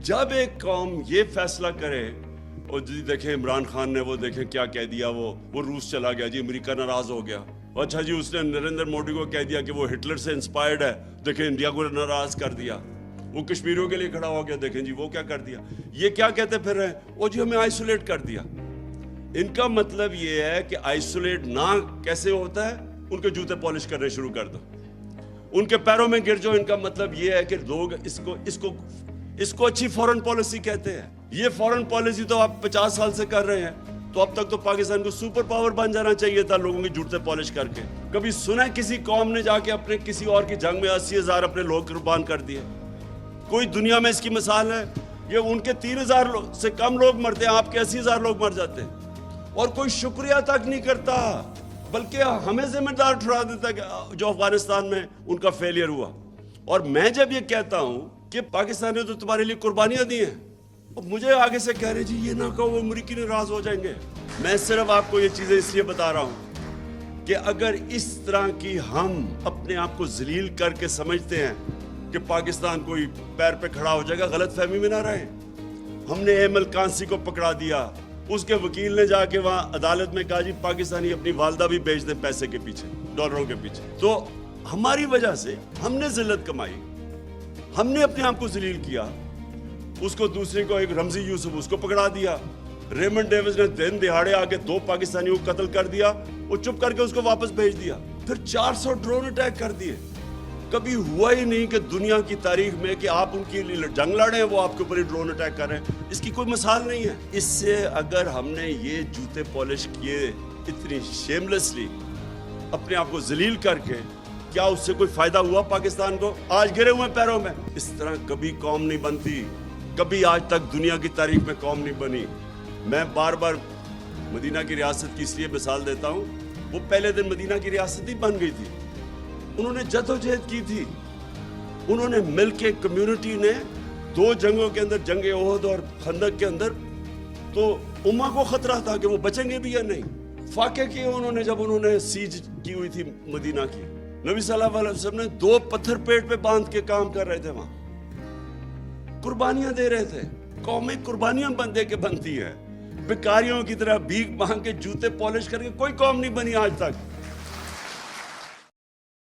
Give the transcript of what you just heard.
जब एक कौम ये फैसला करे, और जी देखें इमरान खान ने वो देखें क्या कह दिया, वो रूस चला गया जी, अमेरिका नाराज हो गया। अच्छा जी उसने नरेंद्र मोदी को कह दिया कि वो हिटलर से इंस्पायर्ड है, देखें इंडिया को नाराज कर दिया। वो कश्मीरियों के लिए खड़ा हो गया, देखें जी वो क्या कर दिया। ये क्या कहते फिर रहे हैं, वो जी हमें आइसोलेट कर दिया। इनका मतलब ये है कि आइसोलेट ना कैसे होता है, उनके जूते पॉलिश करने शुरू कर दो, उनके पैरों में गिर जाओ। इनका मतलब ये है कि लोग इसको अच्छी फॉरेन पॉलिसी कहते हैं। ये फॉरेन पॉलिसी तो आप 50 साल से कर रहे हैं, तो अब तक तो पाकिस्तान को सुपर पावर बन जाना चाहिए था लोगों की जूते पॉलिश करके। कभी सुना है किसी कौम ने जाके अपने किसी और की जंग में 80,000 अपने लोग कुर्बान कर दिए? कोई दुनिया में इसकी मिसाल है? ये उनके 3,000 से कम लोग मरते हैं, आपके 80,000 लोग मर जाते हैं, और कोई शुक्रिया तक नहीं करता, बल्कि हमें जिम्मेदार ठहरा देता है जो अफगानिस्तान में उनका फेलियर हुआ। और मैं जब ये कहता हूं कि पाकिस्तान ने तो तुम्हारे लिए कुर्बानियां दी हैं, और मुझे आगे से कह रहे जी ये ना कहो, अमरीकी नाराज हो जाएंगे। मैं सिर्फ आपको ये चीजें इसलिए बता रहा हूं कि अगर इस तरह की हम अपने आप को जलील करके समझते हैं कि पाकिस्तान कोई पैर पे खड़ा हो जाएगा, गलत फहमी में ना रहे। हमने एमल कांसी को पकड़ा दिया, उसके वकील ने जाके वहां अदालत में कहा जी पाकिस्तानी अपनी वालदा भी बेच दे पैसे के पीछे, डॉलरों के पीछे। तो हमारी वजह से हमने जिल्लत कमाई, हमने अपने आप को जलील किया। उसको दूसरे को, एक रमजी यूसुफ, उसको पकड़ा दिया। रेमंड डेविस ने दिन दिहाड़े आके 2 पाकिस्तानियों को कत्ल कर दिया, वो चुप करके उसको वापस भेज दिया। फिर 400 ड्रोन अटैक कर दिए। कभी हुआ ही नहीं कि दुनिया की तारीख में कि आप उनकी जंग लड़े हैं, वो आपके ऊपर ही ड्रोन अटैक कर रहे हैं। इसकी कोई मिसाल नहीं है। इससे अगर हमने ये जूते पॉलिश किए इतनी शेमलेसली, अपने आप को जलील करके, क्या उससे कोई फायदा हुआ पाकिस्तान को? आज गिरे हुए पैरों में। इस तरह कभी कौम नहीं बनती, कभी आज तक दुनिया की तारीख में कौम नहीं बनी। मैं बार बार मदीना की रियासत की इसलिए मिसाल देता हूँ, वो पहले दिन मदीना की रियासत ही बन गई थी। उन्होंने जद्दोजहद की थी, उन्होंने मिलके, कम्युनिटी ने 2 जंगों के अंदर, जंग ओहद और खंदक के अंदर, तो उम्मा को खतरा था कि वो बचेंगे भी या नहीं। फाके किए उन्होंने जब उन्होंने सीज की हुई थी मदीना की। नबी सल्लल्लाहु अलैहि वसल्लम ने 2 पत्थर पेट पे बांध के काम कर रहे थे, वहां कुर्बानियां दे रहे थे। कौमें कुर्बानियां दे के बनती है। भिखारियों की तरह भीख मांग के जूते पॉलिश करके कोई कौम नहीं बनी आज तक।